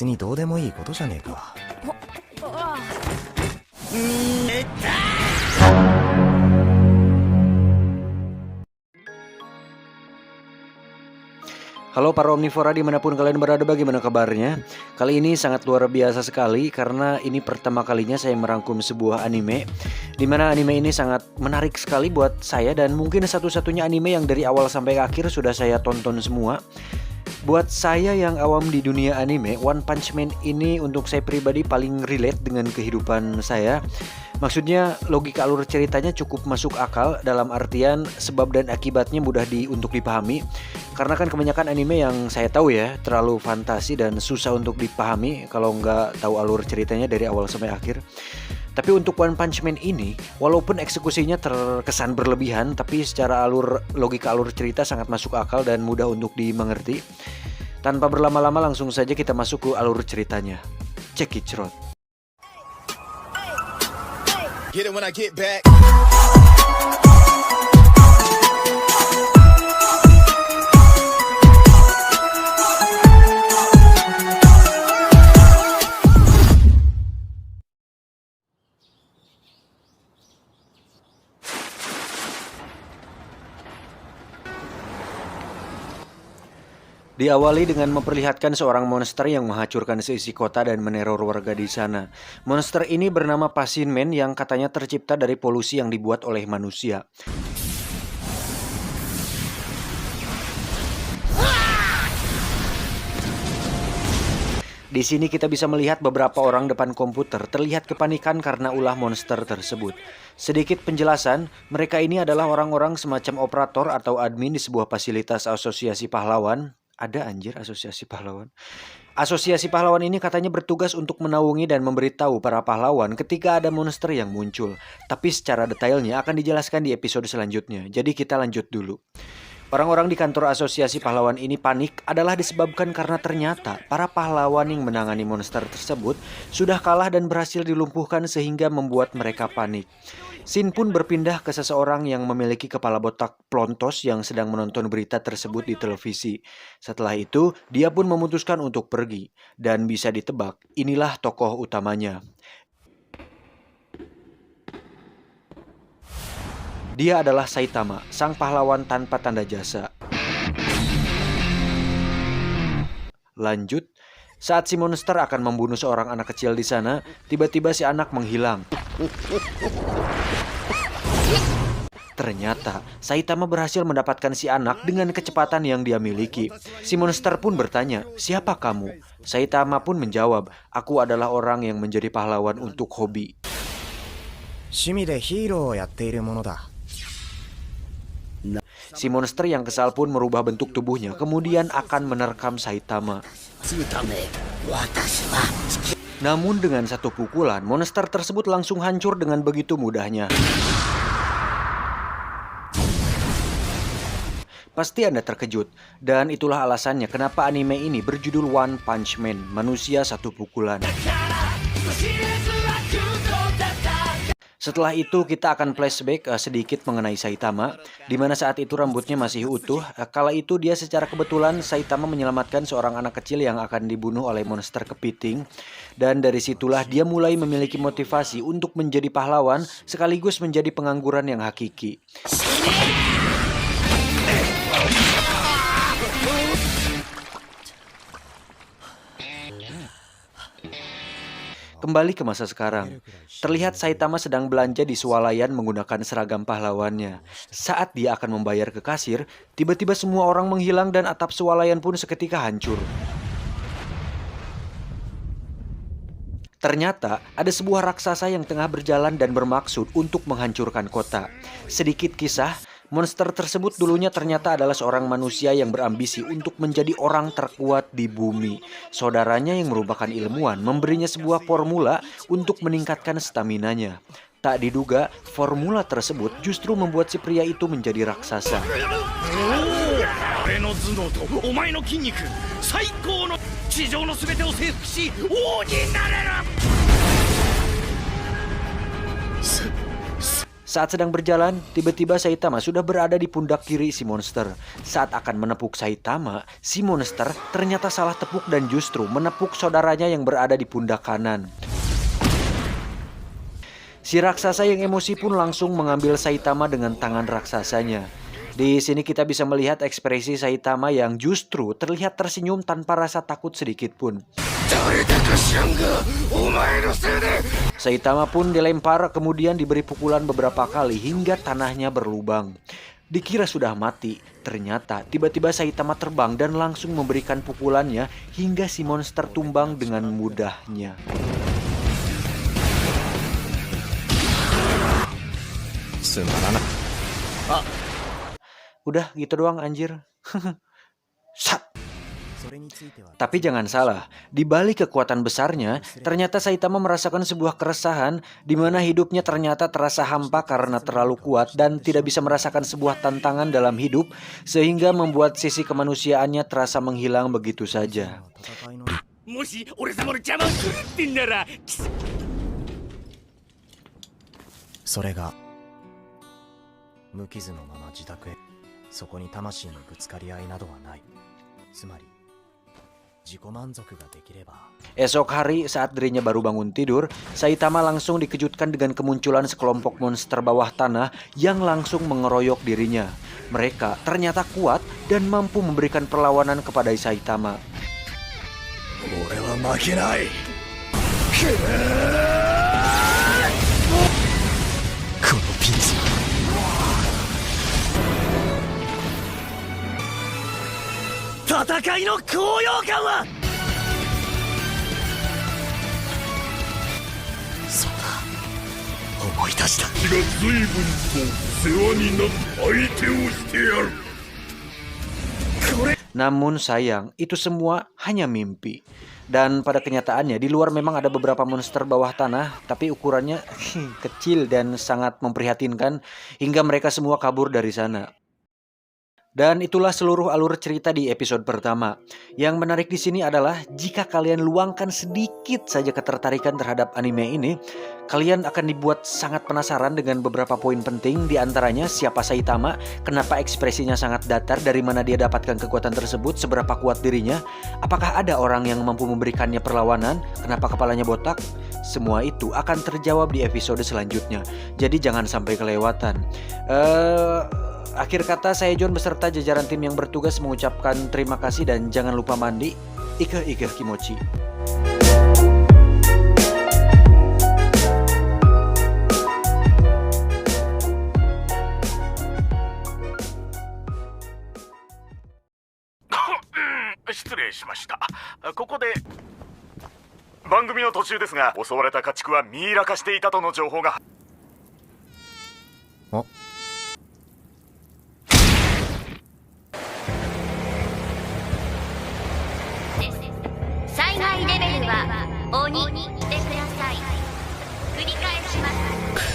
別にどうでもいいことじゃねえか。Halo para omnivora dimanapun kalian berada, bagaimana kabarnya? Kali ini sangat luar biasa sekali karena ini pertama kalinya saya merangkum sebuah anime, dimana anime ini sangat menarik sekali buat saya dan mungkin satu-satunya anime yang dari awal sampai akhir sudah saya tonton semua. Buat saya yang awam di dunia anime, One Punch Man ini untuk saya pribadi paling relate dengan kehidupan saya. Maksudnya logika alur ceritanya cukup masuk akal dalam artian sebab dan akibatnya mudah untuk dipahami. Karena kan kebanyakan anime yang saya tahu ya terlalu fantasi dan susah untuk dipahami kalau nggak tahu alur ceritanya dari awal sampai akhir. Tapi untuk One Punch Man ini, walaupun eksekusinya terkesan berlebihan, tapi secara logika alur cerita sangat masuk akal dan mudah untuk dimengerti. Tanpa berlama-lama langsung saja kita masuk ke alur ceritanya. Check it out. Get it when I get back. Diawali dengan memperlihatkan seorang monster yang menghancurkan seisi kota dan meneror warga di sana. Monster ini bernama Pasin Man yang katanya tercipta dari polusi yang dibuat oleh manusia. Di sini kita bisa melihat beberapa orang depan komputer terlihat kepanikan karena ulah monster tersebut. Sedikit penjelasan, mereka ini adalah orang-orang semacam operator atau admin di sebuah fasilitas asosiasi pahlawan. Ada anjir asosiasi pahlawan. Asosiasi pahlawan ini katanya bertugas untuk menaungi dan memberitahu para pahlawan ketika ada monster yang muncul. Tapi secara detailnya akan dijelaskan di episode selanjutnya. Jadi kita lanjut dulu. Orang-orang di kantor asosiasi pahlawan ini panik adalah disebabkan karena ternyata para pahlawan yang menangani monster tersebut sudah kalah dan berhasil dilumpuhkan sehingga membuat mereka panik. Shin pun berpindah ke seseorang yang memiliki kepala botak plontos yang sedang menonton berita tersebut di televisi. Setelah itu, dia pun memutuskan untuk pergi. Dan bisa ditebak, inilah tokoh utamanya. Dia adalah Saitama, sang pahlawan tanpa tanda jasa. Lanjut, saat si monster akan membunuh seorang anak kecil di sana, tiba-tiba si anak menghilang. Ternyata, Saitama berhasil mendapatkan si anak dengan kecepatan yang dia miliki. Si monster pun bertanya, "Siapa kamu?" Saitama pun menjawab, "Aku adalah orang yang menjadi pahlawan untuk hobi." 趣味でヒーローをやっているものだ。 Si monster yang kesal pun merubah bentuk tubuhnya, kemudian akan menerkam Saitama. Namun dengan satu pukulan, monster tersebut langsung hancur dengan begitu mudahnya. Pasti Anda terkejut, dan itulah alasannya kenapa anime ini berjudul One Punch Man, manusia satu pukulan. Setelah itu kita akan flashback sedikit mengenai Saitama, di mana saat itu rambutnya masih utuh. Kala itu dia secara kebetulan Saitama menyelamatkan seorang anak kecil yang akan dibunuh oleh monster kepiting. Dan dari situlah dia mulai memiliki motivasi untuk menjadi pahlawan sekaligus menjadi pengangguran yang hakiki. Kembali ke masa sekarang, terlihat Saitama sedang belanja di swalayan menggunakan seragam pahlawannya. Saat dia akan membayar ke kasir, tiba-tiba semua orang menghilang dan atap swalayan pun seketika hancur. Ternyata ada sebuah raksasa yang tengah berjalan dan bermaksud untuk menghancurkan kota. Sedikit kisah, monster tersebut dulunya ternyata adalah seorang manusia yang berambisi untuk menjadi orang terkuat di bumi. Saudaranya yang merupakan ilmuwan memberinya sebuah formula untuk meningkatkan staminanya. Tak diduga, formula tersebut justru membuat si pria itu menjadi raksasa. Saat sedang berjalan, tiba-tiba Saitama sudah berada di pundak kiri si monster. Saat akan menepuk Saitama, si monster ternyata salah tepuk dan justru menepuk saudaranya yang berada di pundak kanan. Si raksasa yang emosi pun langsung mengambil Saitama dengan tangan raksasanya. Di sini kita bisa melihat ekspresi Saitama yang justru terlihat tersenyum tanpa rasa takut sedikit pun. Saitama pun dilempar kemudian diberi pukulan beberapa kali hingga tanahnya berlubang. Dikira sudah mati, ternyata tiba-tiba Saitama terbang dan langsung memberikan pukulannya hingga si monster tumbang dengan mudahnya. Udah gitu doang anjir. Sat. Tapi jangan salah, di balik kekuatan besarnya, ternyata Saitama merasakan sebuah keresahan di mana hidupnya ternyata terasa hampa karena terlalu kuat dan tidak bisa merasakan sebuah tantangan dalam hidup, sehingga membuat sisi kemanusiaannya terasa menghilang begitu saja. もし俺様の邪魔をするってんならそれが無傷のまま自宅へ。そこに魂のぶつかり合いなどはない。つまり自己満足ができれば。 Esok hari saat dirinya baru bangun tidur, Saitama langsung dikejutkan dengan kemunculan sekelompok monster bawah tanah yang langsung mengeroyok dirinya. Mereka ternyata kuat dan mampu memberikan perlawanan kepada Saitama. 俺は負けない。このピンチ。戦いの高揚感は。そうだ。思い出した。が随分と世話になった相手をしてやる。 Namun sayang, itu semua hanya mimpi. Dan pada kenyataannya di luar memang ada beberapa monster bawah tanah, tapi ukurannya kecil dan sangat memprihatinkan hingga mereka semua kabur dari sana. Dan itulah seluruh alur cerita di episode pertama. Yang menarik di sini adalah jika kalian luangkan sedikit saja ketertarikan terhadap anime ini, kalian akan dibuat sangat penasaran dengan beberapa poin penting, di antaranya siapa Saitama, kenapa ekspresinya sangat datar, dari mana dia dapatkan kekuatan tersebut, seberapa kuat dirinya, apakah ada orang yang mampu memberikannya perlawanan, kenapa kepalanya botak. Semua itu akan terjawab di episode selanjutnya. Jadi jangan sampai kelewatan. Akhir kata, saya John beserta jajaran tim yang bertugas mengucapkan terima kasih dan jangan lupa mandi. Ike kimochi. 失礼しました。ここで番組の途中ですが、襲われた家畜はミイラ化していたとの情報が。あ、災害レベルは鬼でください。繰り返します。